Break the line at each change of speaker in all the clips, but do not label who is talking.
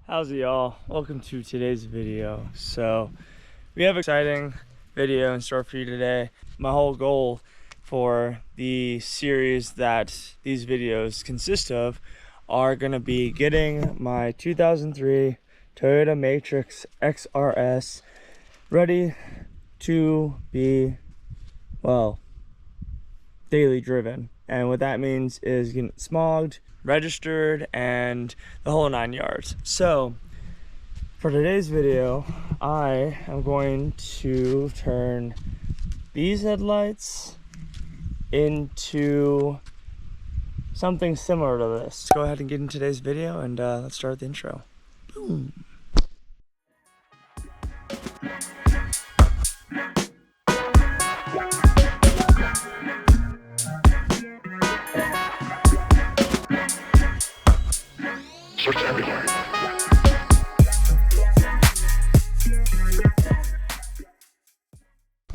How's it, y'all? Welcome to today's video. So we have an exciting video in store for you today. My whole goal for the series that these videos consist of are going to be getting my 2003 Toyota Matrix XRS ready to be, well, daily driven. And what that means is getting smogged, registered, and the whole 9 yards. So for today's video, I am going to turn these headlights into something similar to this. Let's go ahead and get into today's video, and let's start the intro. Boom.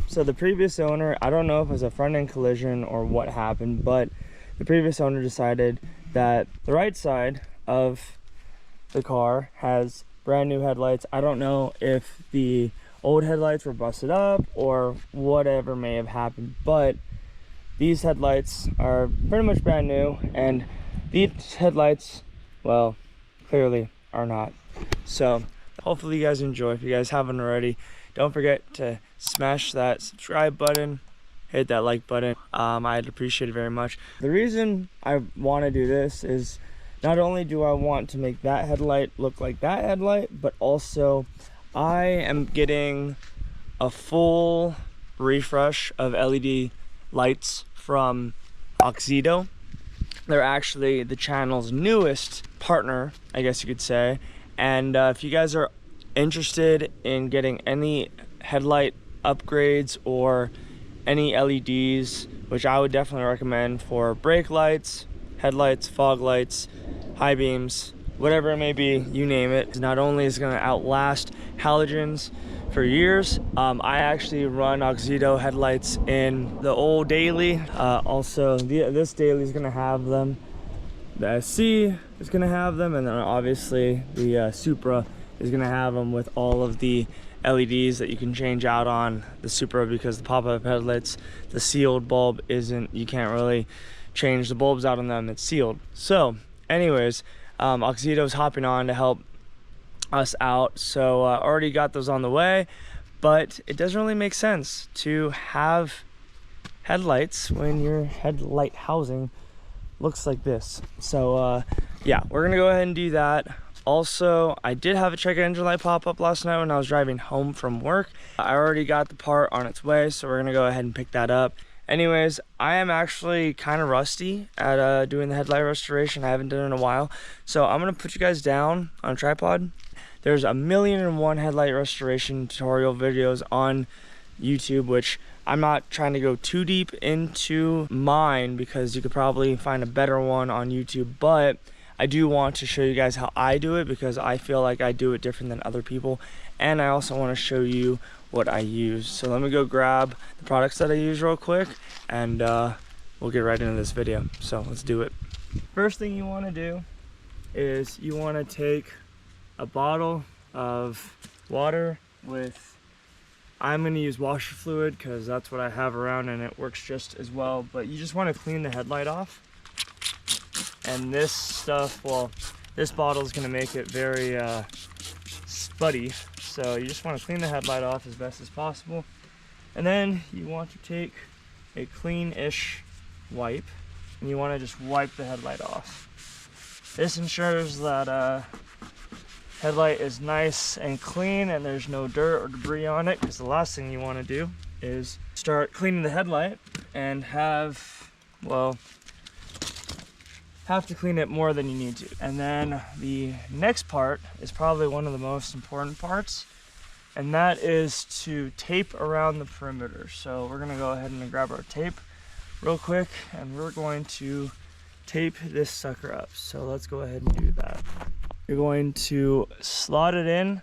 So the previous owner, I don't know if it was a front end collision or what happened, but the previous owner decided that the right side of the car has brand new headlights. I don't know if the old headlights were busted up or whatever may have happened, but these headlights are pretty much brand new, and these headlights, well, clearly are not. So hopefully you guys enjoy. If you guys haven't already, don't forget to smash that subscribe button, hit that like button. I'd appreciate it very much. The reason I want to do this is not only do I want to make that headlight look like that headlight, but also I am getting a full refresh of LED lights from Auxito. They're actually the channel's newest partner, I guess you could say. And if you guys are interested in getting any headlight upgrades or any LEDs, which I would definitely recommend for brake lights, headlights, fog lights, high beams, whatever it may be, you name it. Not only is it going to outlast halogens for years, I actually run Auxito headlights in the old daily. Also, this daily is going to have them. The SC is going to have them, and then obviously the Supra is going to have them with all of the LEDs that you can change out on the Supra, because the pop-up headlights, the sealed bulb isn't, you can't really change the bulbs out on them, it's sealed. So anyways, Auxito's hopping on to help us out, so already got those on the way. But it doesn't really make sense to have headlights when your headlight housing looks like this. So yeah, we're gonna go ahead and do that. Also, I did have a check engine light pop up last night when I was driving home from work. I already got the part on its way, so we're gonna go ahead and pick that up. Anyways, I am actually kind of rusty at doing the headlight restoration. I haven't done it in a while, so I'm gonna put you guys down on a tripod. There's 1,000,001 headlight restoration tutorial videos on YouTube, which I'm not trying to go too deep into mine because you could probably find a better one on YouTube, but I do want to show you guys how I do it because I feel like I do it different than other people, and I also want to show you what I use. So let me go grab the products that I use real quick, and we'll get right into this video. So let's do it. First thing you want to do is you want to take a bottle of water with, I'm going to use washer fluid because that's what I have around and it works just as well, but you just want to clean the headlight off. And this stuff, well, this bottle is going to make it very spuddy, so you just want to clean the headlight off as best as possible. And then you want to take a clean-ish wipe and you want to just wipe the headlight off. This ensures that headlight is nice and clean and there's no dirt or debris on it, because the last thing you want to do is start cleaning the headlight and have to clean it more than you need to. And then the next part is probably one of the most important parts, and that is to tape around the perimeter. So we're gonna go ahead and grab our tape real quick, and we're going to tape this sucker up. So let's go ahead and do that. You're going to slot it in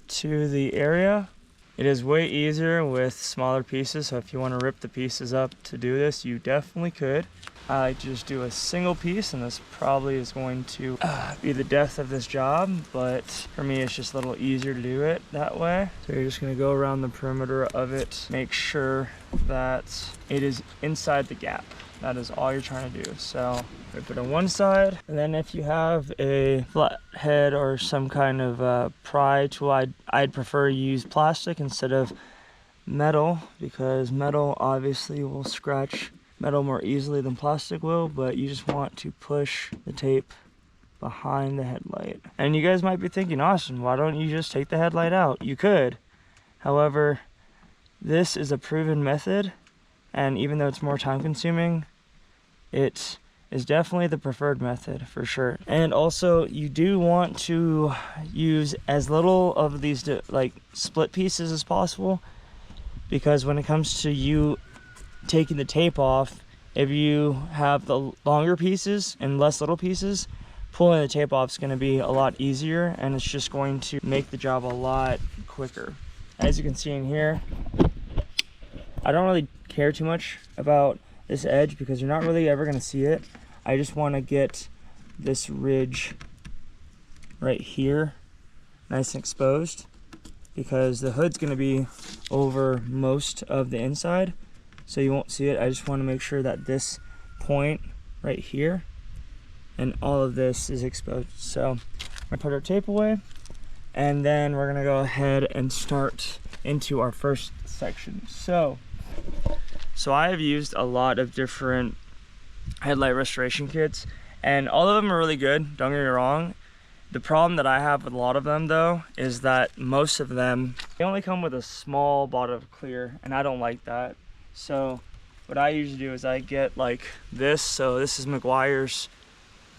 to the area. It is way easier with smaller pieces, so if you want to rip the pieces up to do this, you definitely could. I like to just do a single piece, and this probably is going to be the death of this job, but for me it's just a little easier to do it that way. So you're just going to go around the perimeter of it, make sure that it is inside the gap. That is all you're trying to do. So I put on one side, and then if you have a flat head or some kind of pry tool, I'd prefer use plastic instead of metal, because metal obviously will scratch metal more easily than plastic will, but you just want to push the tape behind the headlight. And you guys might be thinking, Austin, why don't you just take the headlight out? You could. However, this is a proven method, and even though it's more time consuming, it is definitely the preferred method for sure. And also, you do want to use as little of these like split pieces as possible, because when it comes to you taking the tape off, if you have the longer pieces and less little pieces, pulling the tape off is going to be a lot easier, and it's just going to make the job a lot quicker. As you can see in here, I don't really care too much about this edge because you're not really ever going to see it. I just want to get this ridge right here nice and exposed, because the hood's going to be over most of the inside, so you won't see it. I just want to make sure that this point right here and all of this is exposed. So I'm gonna put our tape away, and then we're gonna go ahead and start into our first section. So I have used a lot of different headlight restoration kits, and all of them are really good, don't get me wrong. The problem that I have with a lot of them though is that most of them, they only come with a small bottle of clear, and I don't like that. So what I usually do is I get like this. So this is Meguiar's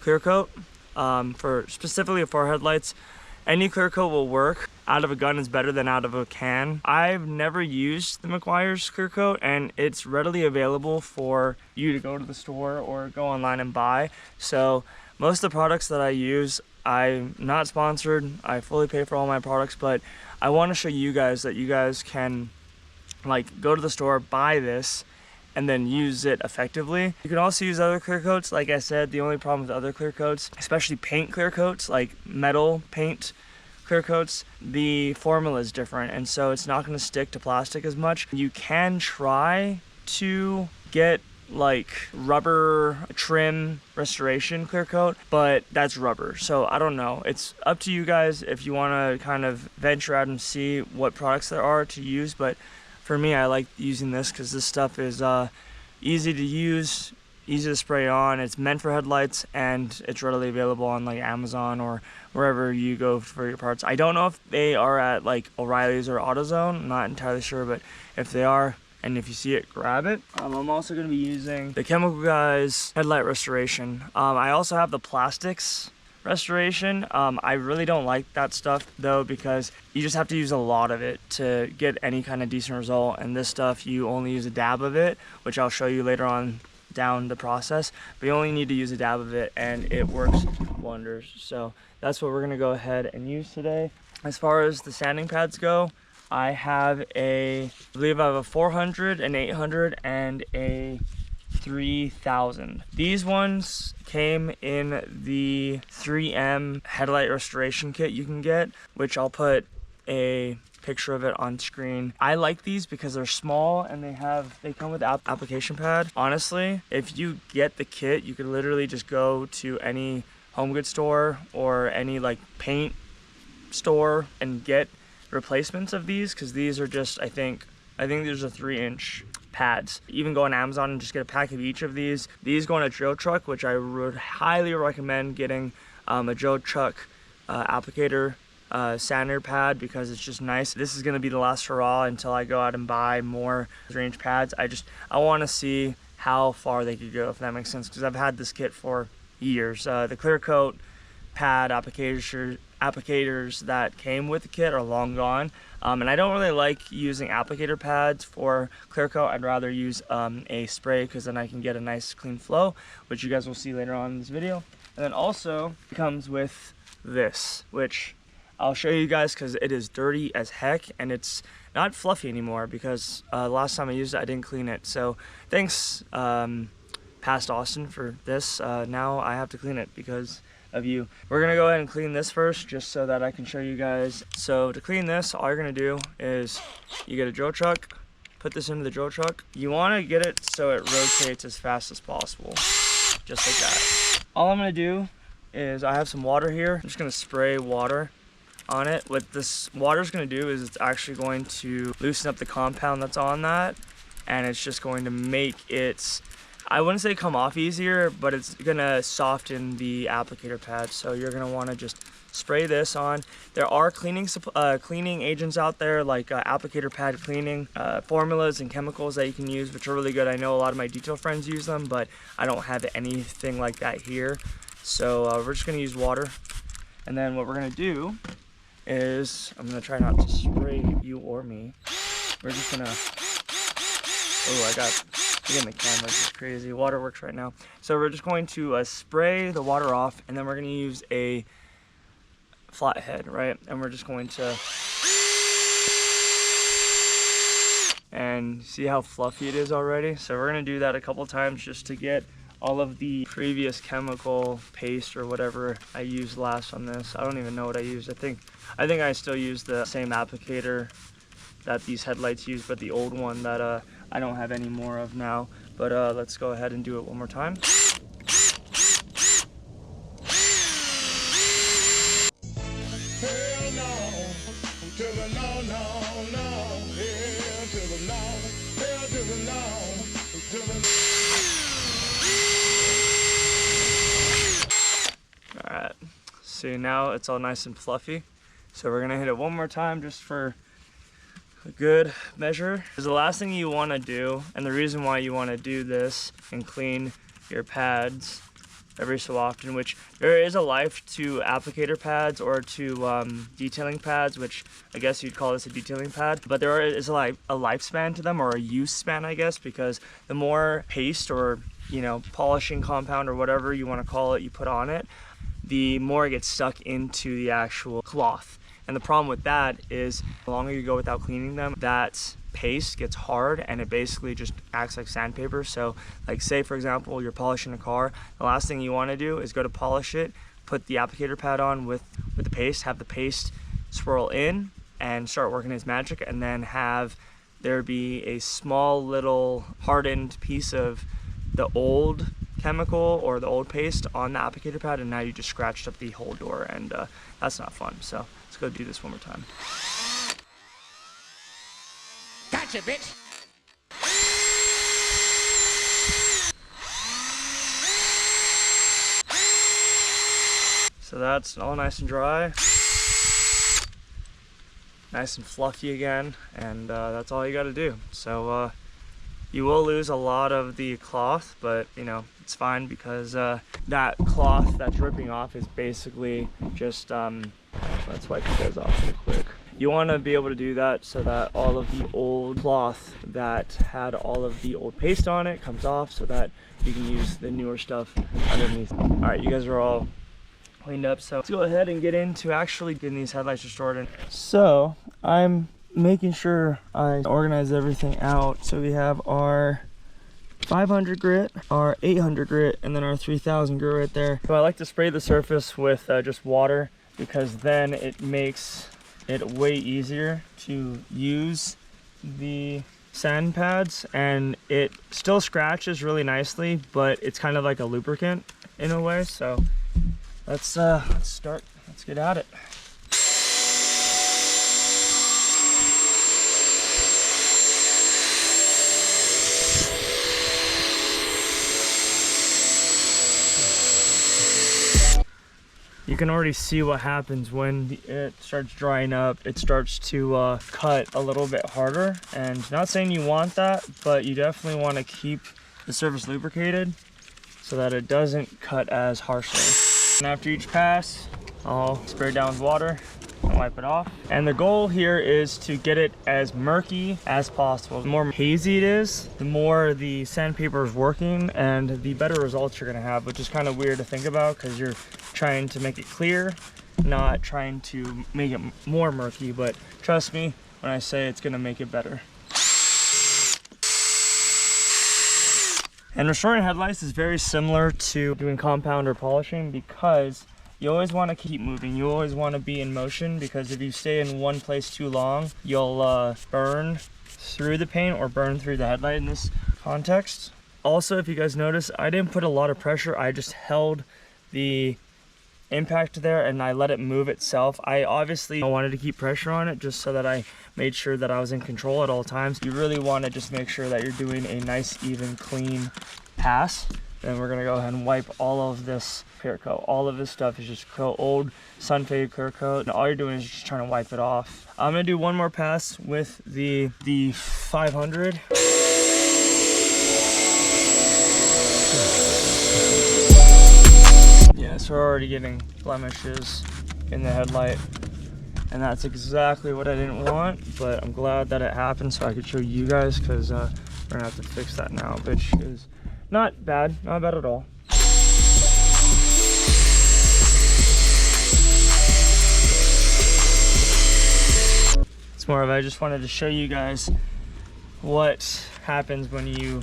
clear coat, specifically for headlights. Any clear coat will work. Out of a gun is better than out of a can. I've never used the Meguiar's clear coat, and it's readily available for you to go to the store or go online and buy. So most of the products that I use, I'm not sponsored. I fully pay for all my products, but I want to show you guys that you guys can like go to the store, buy this, and then use it effectively. You can also use other clear coats. Like I said, the only problem with other clear coats, especially paint clear coats, like metal paint clear coats, the formula is different, and so it's not going to stick to plastic as much. You can try to get like rubber trim restoration clear coat, but that's rubber, so I don't know. It's up to you guys if you want to kind of venture out and see what products there are to use, but for me, I like using this because this stuff is easy to use, easy to spray on. It's meant for headlights, and it's readily available on like Amazon or wherever you go for your parts. I don't know if they are at like O'Reilly's or AutoZone. I'm not entirely sure, but if they are, and if you see it, grab it. I'm also going to be using the Chemical Guys Headlight Restoration. I also have the Plastics Restoration. I really don't like that stuff though, because you just have to use a lot of it to get any kind of decent result, and this stuff you only use a dab of it, which I'll show you later on down the process, but you only need to use a dab of it and it works wonders. So that's what we're going to go ahead and use today. As far as the sanding pads go, I believe I have a 400, an 800, and a 3000. These ones came in the 3M headlight restoration kit you can get, which I'll put a picture of it on screen. I like these because they're small and they come with application pad. Honestly, if you get the kit, you could literally just go to any home goods store or any like paint store and get replacements of these, because these are just, I think there's a 3-inch pads. Even go on Amazon and just get a pack of each of these. These go on a drill truck, which I would highly recommend getting a drill truck applicator sander pad, because it's just nice. This is going to be the last hurrah until I go out and buy more 3-inch pads. I want to see how far they could go, if that makes sense, because I've had this kit for years. The clear coat pad applicators that came with the kit are long gone, and I don't really like using applicator pads for clear coat. I'd rather use a spray, because then I can get a nice clean flow, which you guys will see later on in this video. And then also it comes with this, which I'll show you guys because it is dirty as heck, and it's not fluffy anymore because last time I used it I didn't clean it. So thanks Pad past Austin for this. Now I have to clean it because of you. We're gonna go ahead and clean this first just so that I can show you guys. So to clean this, all you're gonna do is you get a drill truck, put this into the drill truck. You wanna get it so it rotates as fast as possible, just like that. All I'm gonna do is I have some water here. I'm just gonna spray water on it. What this water is going to do is it's actually going to loosen up the compound that's on that, and it's just going to make it, I wouldn't say come off easier, but it's going to soften the applicator pad. So you're going to want to just spray this on. There are cleaning agents out there like applicator pad cleaning formulas and chemicals that you can use, which are really good. I know a lot of my detail friends use them, but I don't have anything like that here. So we're just going to use water, and then what we're going to do is, I'm gonna try not to spray you or me. We're just gonna, again, the camera's just crazy. Water works right now. So we're just going to spray the water off, and then we're gonna use a flathead, right? And we're just going to, and see how fluffy it is already? So we're gonna do that a couple times just to get all of the previous chemical paste or whatever I used last on this. I don't even know what I used. I think I still use the same applicator that these headlights use, but the old one that I don't have any more of now. But let's go ahead and do it one more time.
Hell no, to the no, no, no, hell to the no, hell to the no, to the no.
Alright, see, now it's all nice and fluffy. So we're gonna hit it one more time just for a good measure. Because the last thing you wanna do, and the reason why you wanna do this and clean your pads every so often, which there is a life to applicator pads or to detailing pads, which I guess you'd call this a detailing pad, but there is a lifespan to them, or a use span, I guess, because the more paste or, you know, polishing compound or whatever you want to call it you put on it, the more it gets stuck into the actual cloth. And the problem with that is the longer you go without cleaning them, that paste gets hard and it basically just acts like sandpaper. So like, say for example you're polishing a car, the last thing you want to do is go to polish it, put the applicator pad on with the paste, have the paste swirl in and start working its magic, and then have there be a small little hardened piece of the old chemical or the old paste on the applicator pad, and now you just scratched up the whole door, and that's not fun. So let's go do this one more time.
Gotcha, bitch.
So that's all nice and dry, nice and fluffy again, and that's all you got to do. So you will lose a lot of the cloth, but you know, it's fine, because that cloth that's ripping off is basically just let's wipe you guys off real quick. You want to be able to do that so that all of the old cloth that had all of the old paste on it comes off, so that you can use the newer stuff underneath. All right, you guys are all cleaned up, so let's go ahead and get into actually getting these headlights restored. So I'm making sure I organize everything out. So we have our 500 grit, our 800 grit, and then our 3000 grit right there. So I like to spray the surface with just water, because then it makes it way easier to use the sand pads, and it still scratches really nicely, but it's kind of like a lubricant in a way. So let's start, let's get at it. You can already see what happens when it starts drying up. It starts to cut a little bit harder, and not saying you want that, but you definitely want to keep the surface lubricated so that it doesn't cut as harshly. And after each pass, I'll spray down with water and wipe it off. And the goal here is to get it as murky as possible. The more hazy it is, the more the sandpaper is working, and the better results you're gonna have, which is kind of weird to think about, because you're trying to make it clear, not trying to make it more murky. But trust me when I say it's gonna make it better. And restoring headlights is very similar to doing compound or polishing, because you always want to keep moving. You always want to be in motion, because if you stay in one place too long, you'll burn through the paint or burn through the headlight in this context. Also, if you guys notice, I didn't put a lot of pressure. I just held the impact there and I let it move itself. I obviously wanted to keep pressure on it just so that I made sure that I was in control at all times. You really want to just make sure that you're doing a nice, even, clean pass. Then we're gonna go ahead and wipe all of this clear coat. All of this stuff is just old sun faded clear coat, and all you're doing is just trying to wipe it off. I'm gonna do one more pass with the 500. Yeah, so we're already getting blemishes in the headlight, and that's exactly what I didn't want, but I'm glad that it happened so I could show you guys, because we're gonna have to fix that now, which is not bad at all. It's more of, I just wanted to show you guys what happens when you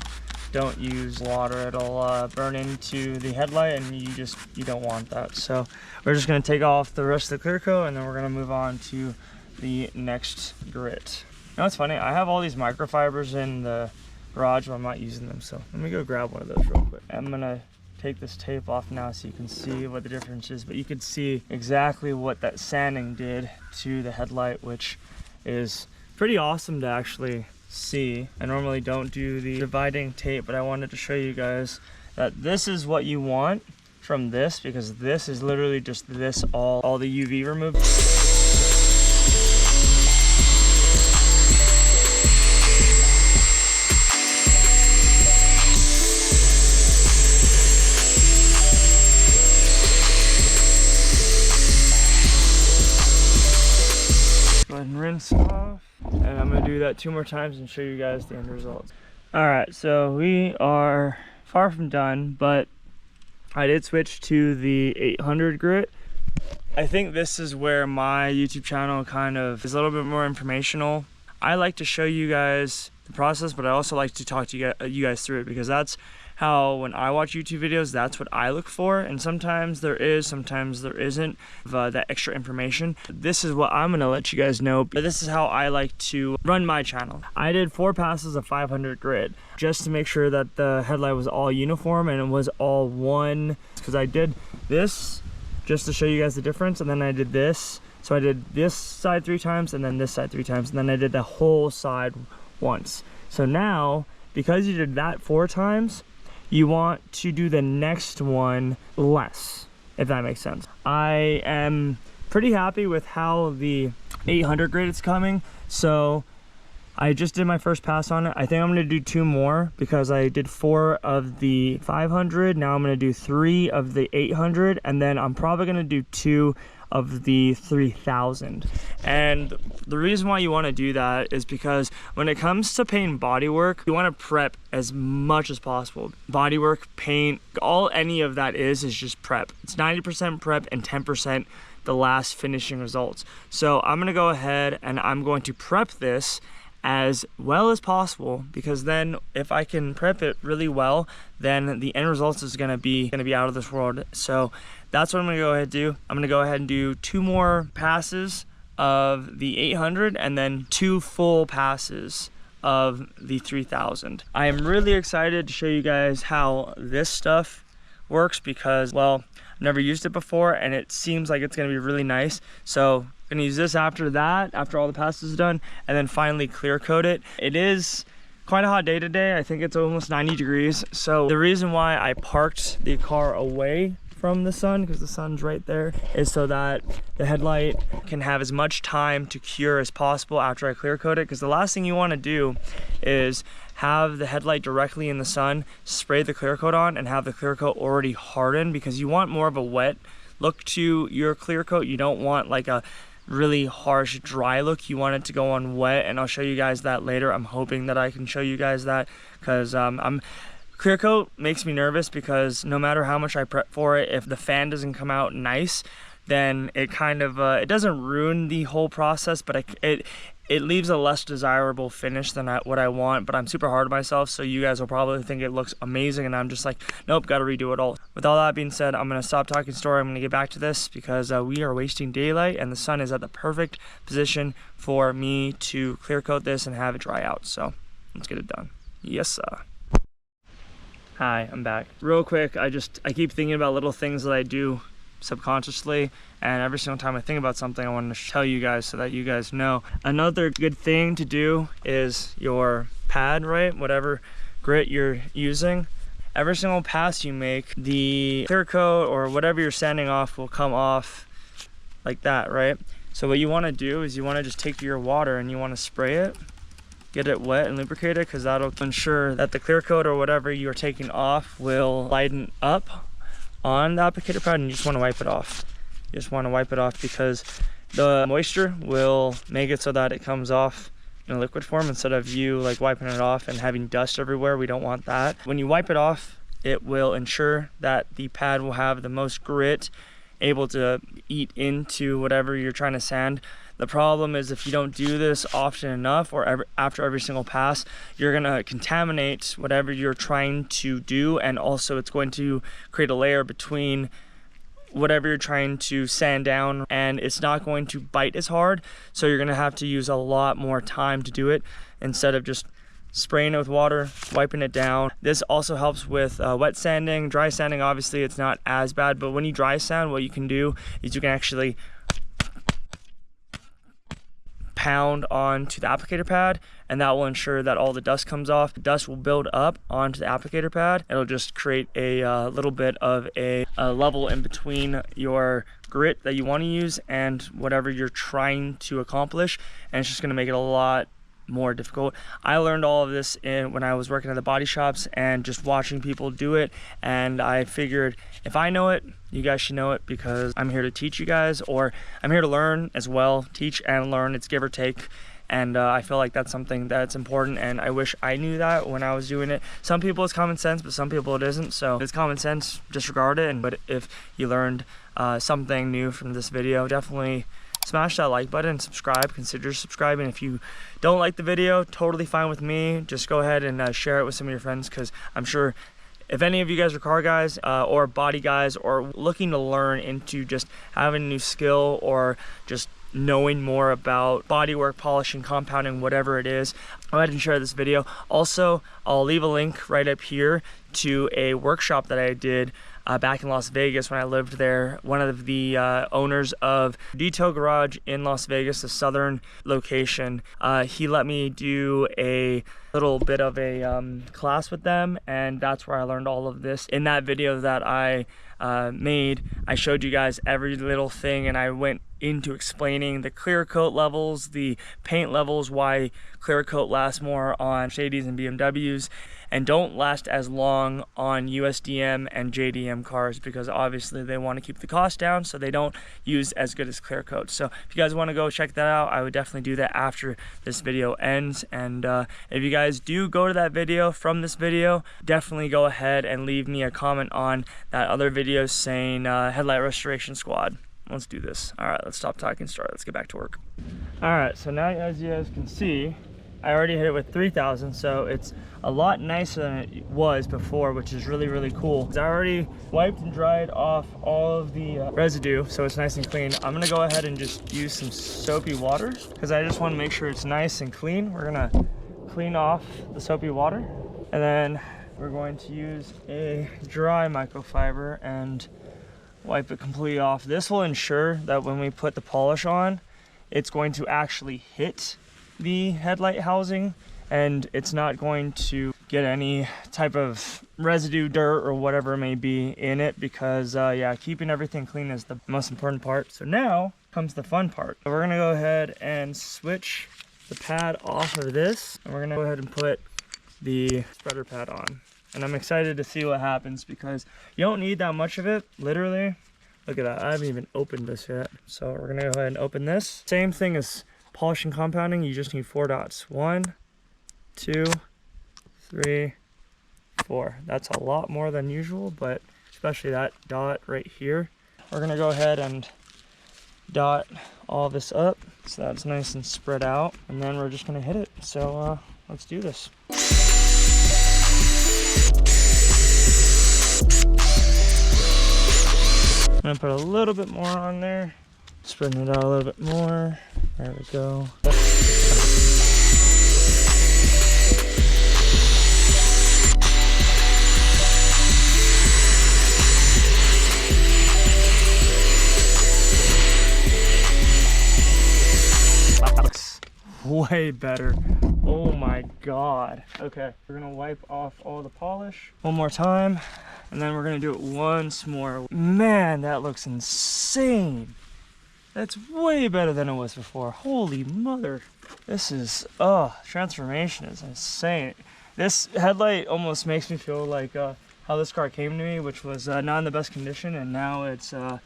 don't use water. It'll burn into the headlight, and you don't want that. So we're just going to take off the rest of the clear coat, and then we're going to move on to the next grit. Now it's funny, I have all these microfibers in the garage, but I'm not using them, so let me go grab one of those real quick. I'm going to take this tape off now so you can see what the difference is, but you can see exactly what that sanding did to the headlight, which is pretty awesome to actually see. I normally don't do the dividing tape, but I wanted to show you guys that this is what you want from this, because this is literally just this all the UV removed. Go ahead and rinse off. And I'm gonna do that 2 more times and show you guys the end result. All right, so we are far from done, but I did switch to the 800 grit. I think this is where my YouTube channel kind of is a little bit more informational. I like to show you guys the process, but I also like to talk to you guys through it, because that's how, when I watch YouTube videos, that's what I look for. And sometimes there is, sometimes there isn't that extra information. This is what I'm gonna let you guys know, but this is how I like to run my channel. I did 4 passes of 500 grit just to make sure that the headlight was all uniform and it was all one, because I did this just to show you guys the difference, and then I did this. So I did this side 3 times, and then this side 3 times, and then I did the whole side once. So now, because you did that 4 times, you want to do the next one less, if that makes sense. I am pretty happy with how the 800 grit is coming. So I just did my first pass on it. I think I'm gonna do 2 more, because I did 4 of the 500. Now I'm gonna do 3 of the 800, and then I'm probably gonna do 2 of the 3000. And the reason why you want to do that is because when it comes to paint bodywork, you want to prep as much as possible. Bodywork, paint, any of that is just prep. It's 90% prep and 10% the last finishing results. So I'm going to go ahead and I'm going to prep this as well as possible, because then if I can prep it really well, then the end results is gonna be out of this world. So that's what I'm gonna go ahead and do. I'm gonna go ahead and do 2 more passes of the 800, and then 2 full passes of the 3000. I am really excited to show you guys how this stuff works, because, well, I've never used it before and it seems like it's gonna be really nice. So I'm gonna use this after that, after all the passes are done, and then finally clear coat it. It is quite a hot day today. I think it's almost 90 degrees. So the reason why I parked the car away from the sun, because the sun's right there, is so that the headlight can have as much time to cure as possible after I clear coat it. Because the last thing you want to do is have the headlight directly in the sun, spray the clear coat on, and have the clear coat already hardened, because you want more of a wet look to your clear coat. You don't want like a really harsh dry look. You want it to go on wet, and I'll show you guys that later. I'm hoping that I can show you guys that, because clear coat makes me nervous, because no matter how much I prep for it, if the fan doesn't come out nice, then it kind of it doesn't ruin the whole process, but it leaves a less desirable finish than what I want, but I'm super hard on myself, so you guys will probably think it looks amazing, and I'm just like, nope, gotta redo it all. With all that being said, I'm gonna stop talking story. I'm gonna get back to this because we are wasting daylight, and the sun is at the perfect position for me to clear coat this and have it dry out. So let's get it done. Yes, sir. Hi, I'm back. Real quick, I keep thinking about little things that I do subconsciously, and every single time I think about something, I want to tell you guys so that you guys know. Another good thing to do is your pad, right? Whatever grit you're using. Every single pass you make, the clear coat or whatever you're sanding off will come off like that, right? So what you want to do is you want to just take your water and you want to spray it, get it wet and lubricate it, because that'll ensure that the clear coat or whatever you're taking off will lighten up on the applicator pad, and you just want to wipe it off. You just want to wipe it off because the moisture will make it so that it comes off in a liquid form instead of you like wiping it off and having dust everywhere. We don't want that. When you wipe it off, it will ensure that the pad will have the most grit, able to eat into whatever you're trying to sand. The problem is if you don't do this often enough or after every single pass, you're gonna contaminate whatever you're trying to do, and also it's going to create a layer between whatever you're trying to sand down, and it's not going to bite as hard, so you're gonna have to use a lot more time to do it instead of just spraying it with water, wiping it down. This also helps with wet sanding. Dry sanding, obviously it's not as bad, but when you dry sand, what you can do is you can actually pound onto the applicator pad, and that will ensure that all the dust comes off. The dust will build up onto the applicator pad. It'll just create a little bit of a level in between your grit that you want to use and whatever you're trying to accomplish, and it's just going to make it a lot more difficult. I learned all of this when I was working at the body shops and just watching people do it, and I figured if I know it, you guys should know it, because I'm here to teach you guys, or I'm here to learn as well. Teach and learn, it's give or take, and I feel like that's something that's important, and I wish I knew that when I was doing it. Some people it's common sense, but some people it isn't, so if it's common sense, disregard it. But if you learned something new from this video, definitely smash that like button and subscribe. Consider subscribing. If you don't like the video, totally fine with me. Just go ahead and share it with some of your friends, because I'm sure if any of you guys are car guys or body guys, or looking to learn into just having a new skill or just knowing more about bodywork, polishing, compounding, whatever it is, go ahead and share this video. Also, I'll leave a link right up here to a workshop that I did back in Las Vegas when I lived there. One of the owners of Detail Garage in Las Vegas, the southern location, he let me do a little bit of a class with them, and that's where I learned all of this. In that video that I made, I showed you guys every little thing, and I went into explaining the clear coat levels, the paint levels, why clear coat lasts more on Mercedes and BMWs and don't last as long on USDM and JDM cars, because obviously they want to keep the cost down, so they don't use as good as clear coat. So if you guys want to go check that out, I would definitely do that after this video ends. And if you guys do go to that video from this video, definitely go ahead and leave me a comment on that other video saying Headlight Restoration Squad. Let's do this. All right, let's stop talking, start. Let's get back to work. All right, so now as you guys can see, I already hit it with 3000, so it's a lot nicer than it was before, which is really, really cool. I already wiped and dried off all of the residue, so it's nice and clean. I'm gonna go ahead and just use some soapy water, because I just want to make sure it's nice and clean. We're gonna clean off the soapy water, and then we're going to use a dry microfiber and wipe it completely off. This will ensure that when we put the polish on, it's going to actually hit the headlight housing, and it's not going to get any type of residue, dirt, or whatever it may be in it, because yeah, keeping everything clean is the most important part. So now comes the fun part. So we're gonna go ahead and switch the pad off of this, and we're gonna go ahead and put the spreader pad on. And I'm excited to see what happens, because you don't need that much of it, literally. Look at that, I haven't even opened this yet. So we're gonna go ahead and open this. Same thing as polishing compounding, you just need 4 dots. 1, 2, 3, 4. That's a lot more than usual, but especially that dot right here. We're gonna go ahead and dot all this up. so that's nice and spread out, and then we're just gonna hit it. So let's do this. I'm gonna put a little bit more on there, spreading it out a little bit more. There we go. Way better. Oh my god. Okay, we're gonna wipe off all the polish one more time, and then we're gonna do it once more. Man, that looks insane. That's way better than it was before. Holy mother. This is, transformation is insane. This headlight almost makes me feel like how this car came to me, which was not in the best condition, and now it's a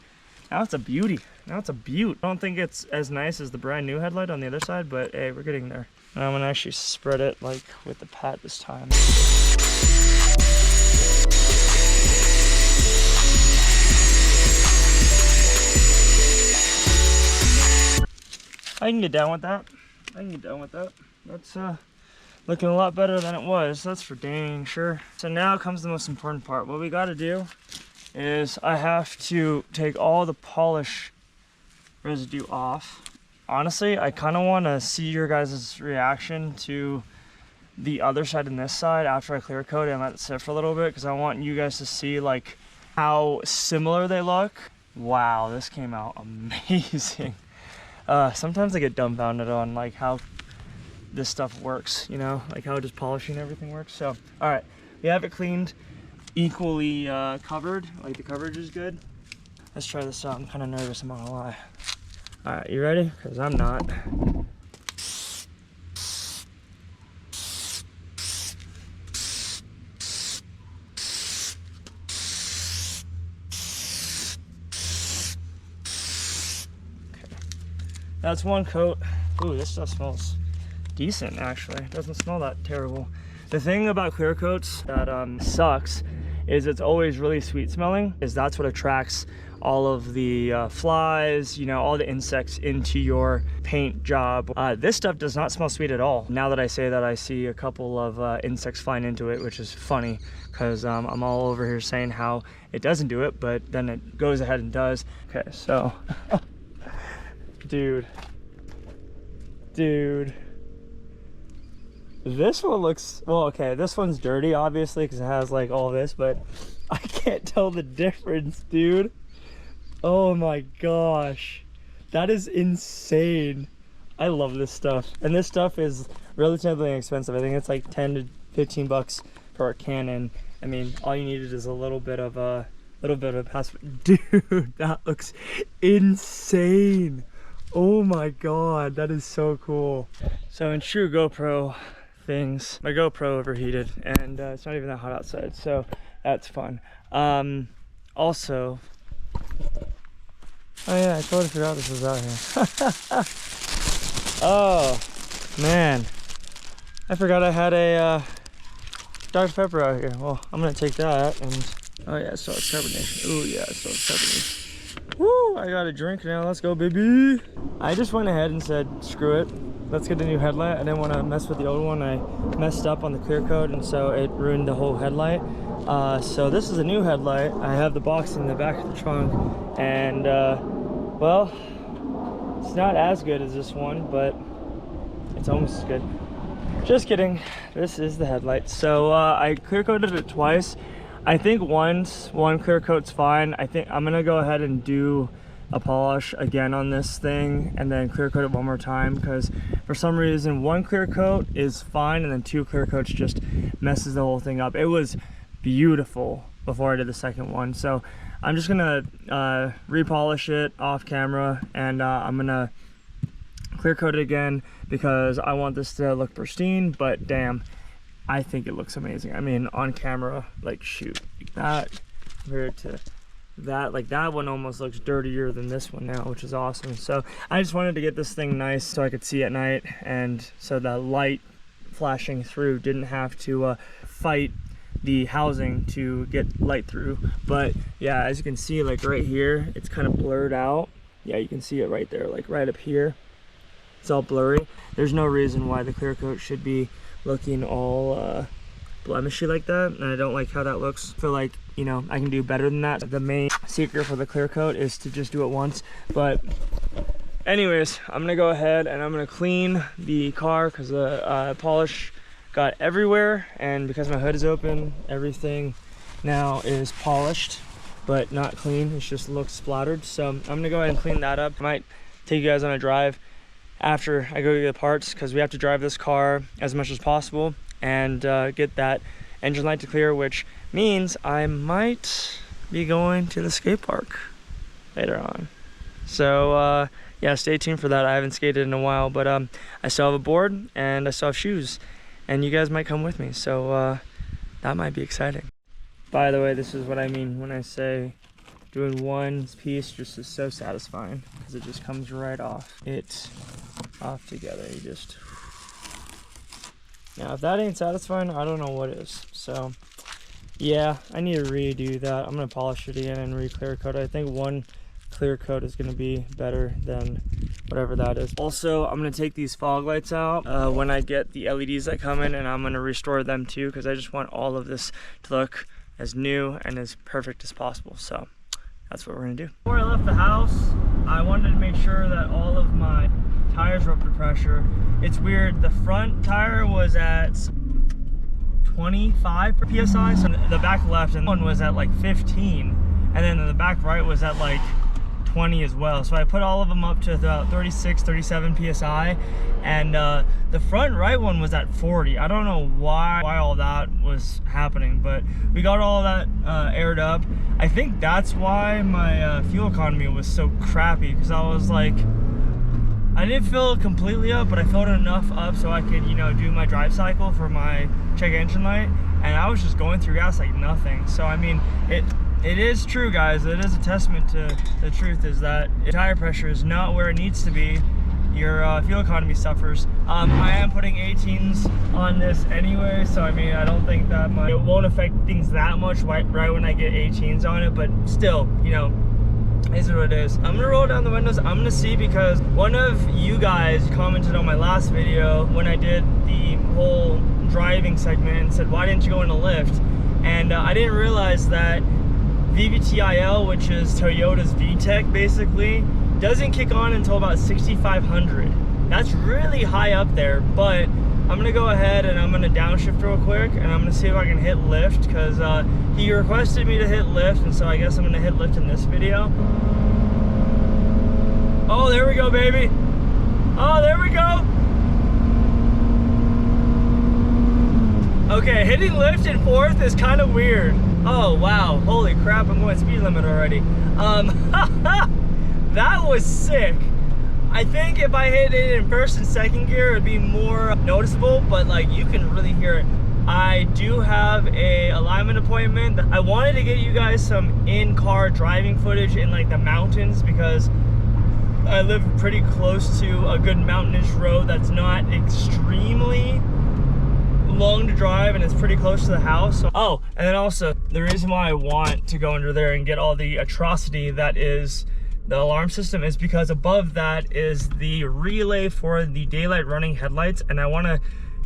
beauty. Now it's a beaut. I don't think it's as nice as the brand new headlight on the other side, but hey, we're getting there. And I'm gonna actually spread it like with the pat this time. I can get down with that. That's looking a lot better than it was. That's for dang sure. So now comes the most important part. What we gotta do is I have to take all the polish residue off. Honestly, I kind of want to see your guys' reaction to the other side and this side after I clear coat it and let it sit for a little bit, because I want you guys to see like how similar they look. Wow, this came out amazing. Sometimes I get dumbfounded on like how this stuff works, you know, like how just polishing everything works. So, all right, we have it cleaned, equally covered, like the coverage is good. Let's try this out. I'm kind of nervous, I'm not gonna lie. All right, you ready? Because I'm not. Okay, that's one coat. Ooh, this stuff smells decent, actually. It doesn't smell that terrible. The thing about clear coats that sucks is it's always really sweet smelling, is that's what attracts all of the flies, you know, all the insects into your paint job. This stuff does not smell sweet at all. Now that I say that, I see a couple of insects flying into it, which is funny because I'm all over here saying how it doesn't do it, but then it goes ahead and does. Okay, so dude, this one looks, well, okay, this one's dirty obviously because it has like all this, but I can't tell the difference, dude. Oh my gosh, that is insane. I love this stuff, and this stuff is relatively inexpensive. I think it's like 10 to 15 bucks for a Canon. I mean, all you needed is a little bit of a pass. Dude, that looks insane. Oh my god, that is so cool. So in true GoPro things, my GoPro overheated, and it's not even that hot outside, so that's fun. Also, oh yeah, I totally forgot this was out here. Oh man, I forgot I had a Dr. Pepper out here. Well, I'm gonna take that and, oh yeah, so it's carbonation. Oh yeah, so it's carbonation. Woo, I got a drink now, let's go baby. I just went ahead and said, screw it, let's get a new headlight. I didn't want to mess with the old one. I messed up on the clear coat, and so it ruined the whole headlight. So this is a new headlight. I have the box in the back of the trunk, and well, it's not as good as this one, but it's almost as good. Just kidding, this is the headlight. So I clear coated it twice. I think one clear coat's fine. I think I'm gonna go ahead and do a polish again on this thing and then clear coat it one more time, because for some reason one clear coat is fine and then two clear coats just messes the whole thing up. It was beautiful before I did the second one, so I'm just gonna repolish it off camera, and I'm gonna clear coat it again because I want this to look pristine. But damn, I think it looks amazing. I mean, on camera, like, shoot, like that compared to that, like that one almost looks dirtier than this one now, which is awesome. So I just wanted to get this thing nice so I could see at night, and so the light flashing through didn't have to fight the housing to get light through. But yeah, as you can see, like right here, it's kind of blurred out. Yeah, you can see it right there, like right up here. it's all blurry. There's no reason why the clear coat should be looking all blemishy like that, and I don't like how that looks. I feel like, you know, I can do better than that. The main secret for the clear coat is to just do it once. But anyways, I'm gonna go ahead and I'm gonna clean the car because the polish got everywhere, and because my hood is open, everything now is polished but not clean. It just looks splattered. So I'm gonna go ahead and clean that up. I might take you guys on a drive after I go get the parts, because we have to drive this car as much as possible and get that engine light to clear, which means I might be going to the skate park later on. So yeah, stay tuned for that. I haven't skated in a while, but I still have a board and I still have shoes, and you guys might come with me, so that might be exciting. By the way, this is what I mean when I say doing one piece just is so satisfying, because it just comes right off. It's off together. You just... Now, if that ain't satisfying, I don't know what is. So, yeah, I need to redo that. I'm going to polish it again and re-clear coat it. I think one clear coat is going to be better than whatever that is. Also, I'm going to take these fog lights out when I get the LEDs that come in, and I'm going to restore them too, because I just want all of this to look as new and as perfect as possible. So, that's what we're going to do. Before I left the house, I wanted to make sure that all of my tires were up to pressure. It's weird, the front tire was at 25 psi, so the back left and one was at like 15, and then the back right was at like 20 as well. So I put all of them up to about 36, 37 psi, and the front right one was at 40. I don't know why all that was happening, but we got all that aired up. I think that's why my fuel economy was so crappy, because I was like, I didn't fill it completely up, but I filled enough up so I could, you know, do my drive cycle for my check engine light, and I was just going through gas like nothing. So I mean, it is true, guys. It is a testament to the truth, is that if tire pressure is not where it needs to be, your fuel economy suffers. I am putting 18s on this anyway, so I mean, I don't think that it won't affect things that much right when I get 18s on it, but still, you know, is what it is. I'm gonna roll down the windows. I'm gonna see, because one of you guys commented on my last video when I did the whole driving segment and said, why didn't you go in a lift? And I didn't realize that VVTIL, which is Toyota's VTEC basically, doesn't kick on until about 6,500. That's really high up there, but I'm gonna go ahead and I'm gonna downshift real quick, and I'm gonna see if I can hit lift, because he requested me to hit lift, and so I guess I'm gonna hit lift in this video. Oh, there we go, baby. Oh, there we go. Okay, hitting lift in fourth is kind of weird. Oh, wow. Holy crap, I'm going speed limit already. That was sick. I think if I hit it in first and second gear, it'd be more noticeable, but like you can really hear it. I do have a alignment appointment. I wanted to get you guys some in-car driving footage in like the mountains, because I live pretty close to a good mountainous road that's not extremely long to drive, and it's pretty close to the house. So, oh, and then also the reason why I want to go under there and get all the atrocity that is the alarm system is because above that is the relay for the daylight running headlights, and I want to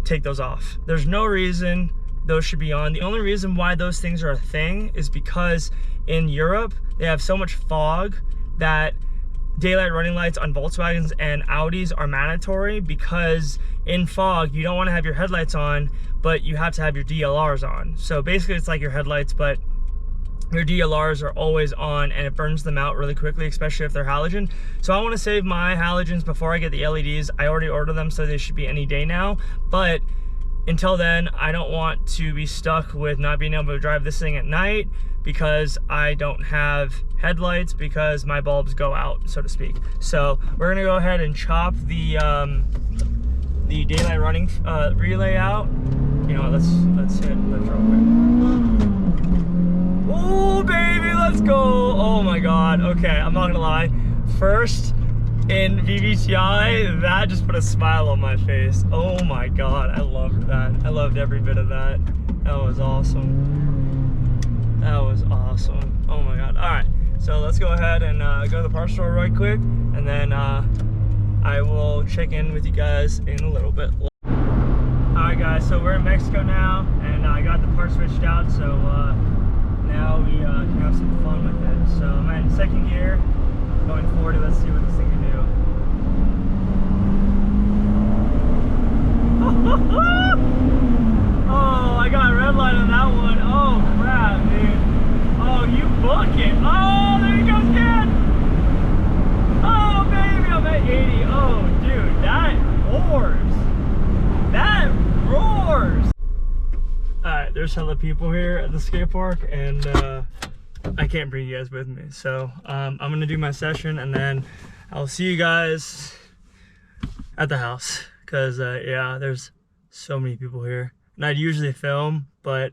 take those off. There's no reason those should be on. The only reason why those things are a thing is because in Europe they have so much fog that daylight running lights on Volkswagens and Audis are mandatory, because in fog you don't want to have your headlights on, but you have to have your DLRs on. So basically it's like your headlights, but your DLRs are always on, and it burns them out really quickly, especially if they're halogen. So I want to save my halogens before I get the LEDs. I already ordered them, so they should be any day now, but until then I don't want to be stuck with not being able to drive this thing at night because I don't have headlights, because my bulbs go out, so to speak. So we're gonna go ahead and chop the daylight running relay out. You know, let's hit lift real quick. Oh baby, let's go. Oh my god. Okay, I'm not gonna lie, first in VVTI, that just put a smile on my face. Oh my god, I loved that. I loved every bit of that. That was awesome. That was awesome. Oh my god. All right, so let's go ahead and go to the parts store right quick, and then I will check in with you guys in a little bit. Alright guys, so we're in Mexico now, and I got the part switched out, so now we can have some fun with it. So I'm in second gear, going 40. Let's see what this thing can do. Oh, I got a red light on that one. Oh crap, dude. Oh, you book it. Oh, there he goes again. Oh baby, I'm at 80. Oh dude, that roars. That roars. Alright, there's hella people here at the skate park, and I can't bring you guys with me. So I'm gonna do my session, and then I'll see you guys at the house. Cause yeah, there's so many people here. And I'd usually film, but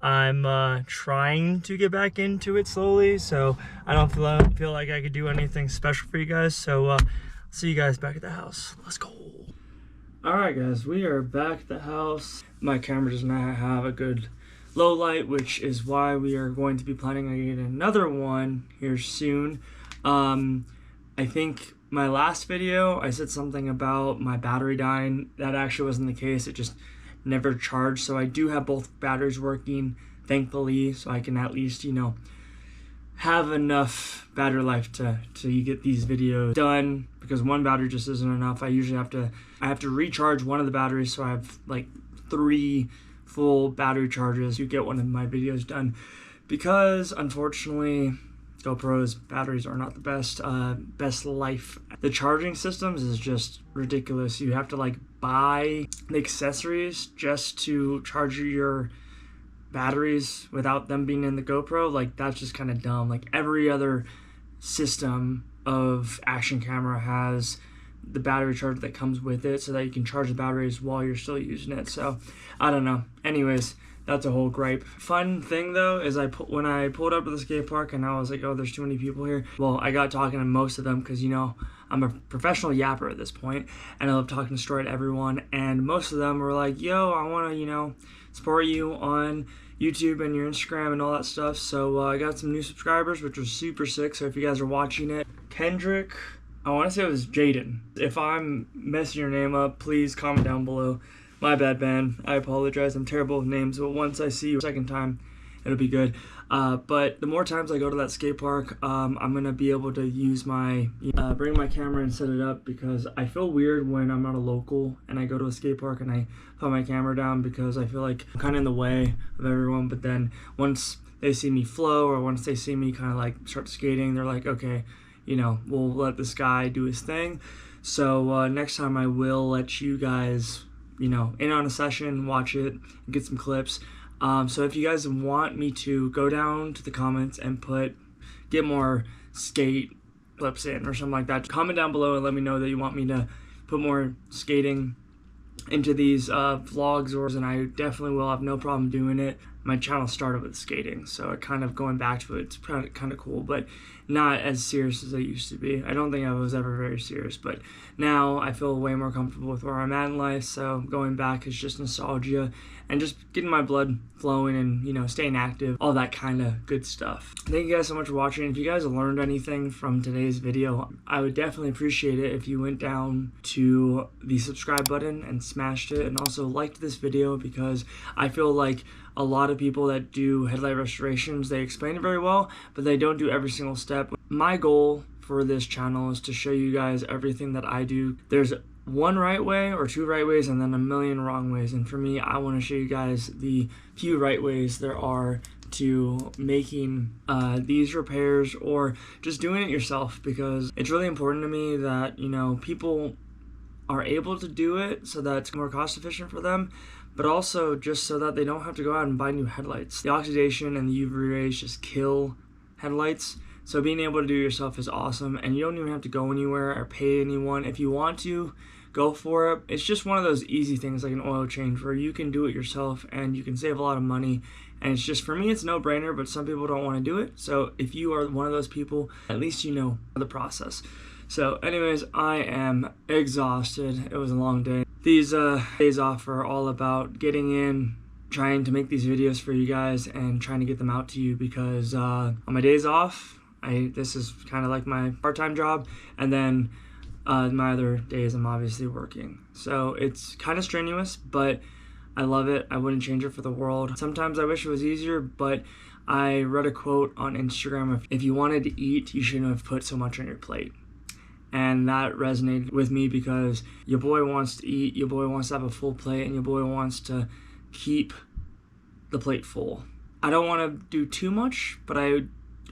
I'm trying to get back into it slowly, so I don't feel like I could do anything special for you guys. So I'll see you guys back at the house. Let's go. Alright guys, we are back at the house. My camera does not have a good low light, which is why we are going to be planning on getting another one here soon. I think my last video, I said something about my battery dying. That actually wasn't the case. It just never charged. So I do have both batteries working, thankfully, so I can at least, you know, have enough battery life to get these videos done, because one battery just isn't enough. I usually have to recharge one of the batteries, so I have like 3 full battery charges to get one of my videos done, because unfortunately GoPro's batteries are not the best life. The charging systems is just ridiculous. You have to like buy the accessories just to charge your batteries without them being in the GoPro. Like, that's just kind of dumb. Like, every other system of action camera has the battery charger that comes with it, so that you can charge the batteries while you're still using it. So I don't know. Anyways, that's a whole gripe. Fun thing though is when I pulled up to the skate park and I was like, oh, there's too many people here. Well, I got talking to most of them, because you know I'm a professional yapper at this point, and I love talking story to everyone. And most of them were like, yo, I want to, you know, support you on YouTube and your Instagram and all that stuff. So I got some new subscribers, which was super sick. So if you guys are watching it, Kendrick, I want to say it was Jaden. If I'm messing your name up, please comment down below. My bad, man. I apologize. I'm terrible with names, but once I see you a second time, it'll be good. But the more times I go to that skate park, I'm gonna be able to use my bring my camera and set it up, because I feel weird when I'm not a local and I go to a skate park and I put my camera down, because I feel like I'm kind of in the way of everyone. But then once they see me flow, or once they see me kind of like start skating, they're like, okay, you know, we'll let this guy do his thing. So next time I will let you guys, you know, in on a session, watch it, and get some clips. So if you guys want me to go down to the comments and get more skate clips in or something like that, comment down below and let me know that you want me to put more skating into these vlogs, and I definitely will have no problem doing it. My channel started with skating, so kind of going back to it's kind of cool, but not as serious as I used to be. I don't think I was ever very serious, but now I feel way more comfortable with where I'm at in life, so going back is just nostalgia and just getting my blood flowing and, you know, staying active, all that kind of good stuff. Thank you guys so much for watching. If you guys learned anything from today's video, I would definitely appreciate it if you went down to the subscribe button and smashed it, and also liked this video, because I feel like a lot of people that do headlight restorations, they explain it very well, but they don't do every single step. My goal for this channel is to show you guys everything that I do. There's one right way or 2 right ways, and then a million wrong ways. And for me, I want to show you guys the few right ways there are to making these repairs, or just doing it yourself, because it's really important to me that, you know, people are able to do it so that it's more cost efficient for them, but also just so that they don't have to go out and buy new headlights. The oxidation and the UV rays just kill headlights. So being able to do it yourself is awesome, and you don't even have to go anywhere or pay anyone. If you want to, go for it. It's just one of those easy things like an oil change where you can do it yourself and you can save a lot of money. And it's just, for me, it's no brainer, but some people don't want to do it. So if you are one of those people, at least you know the process. So anyways, I am exhausted. It was a long day. These days off are all about getting in, trying to make these videos for you guys and trying to get them out to you, because on my days off, this is kind of like my part-time job, and then My other days I'm obviously working. So it's kind of strenuous, but I love it. I wouldn't change it for the world. Sometimes I wish it was easier, but I read a quote on Instagram, if you wanted to eat, you shouldn't have put so much on your plate. And that resonated with me because your boy wants to eat, your boy wants to have a full plate, and your boy wants to keep the plate full. I don't want to do too much, but I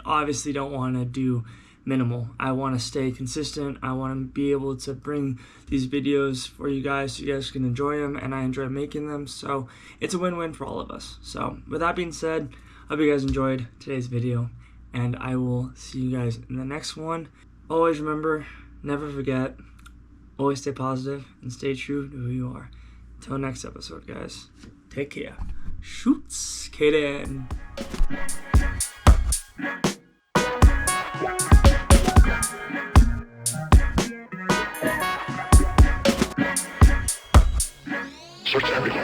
obviously don't want to do minimal. I want to stay consistent. I want to be able to bring these videos for you guys so you guys can enjoy them, and I enjoy making them. So it's a win-win for all of us. So with that being said, I hope you guys enjoyed today's video, and I will see you guys in the next one. Always remember, never forget, always stay positive and stay true to who you are. Until next episode, guys, take care. Shoots, Kaden.
Search everything.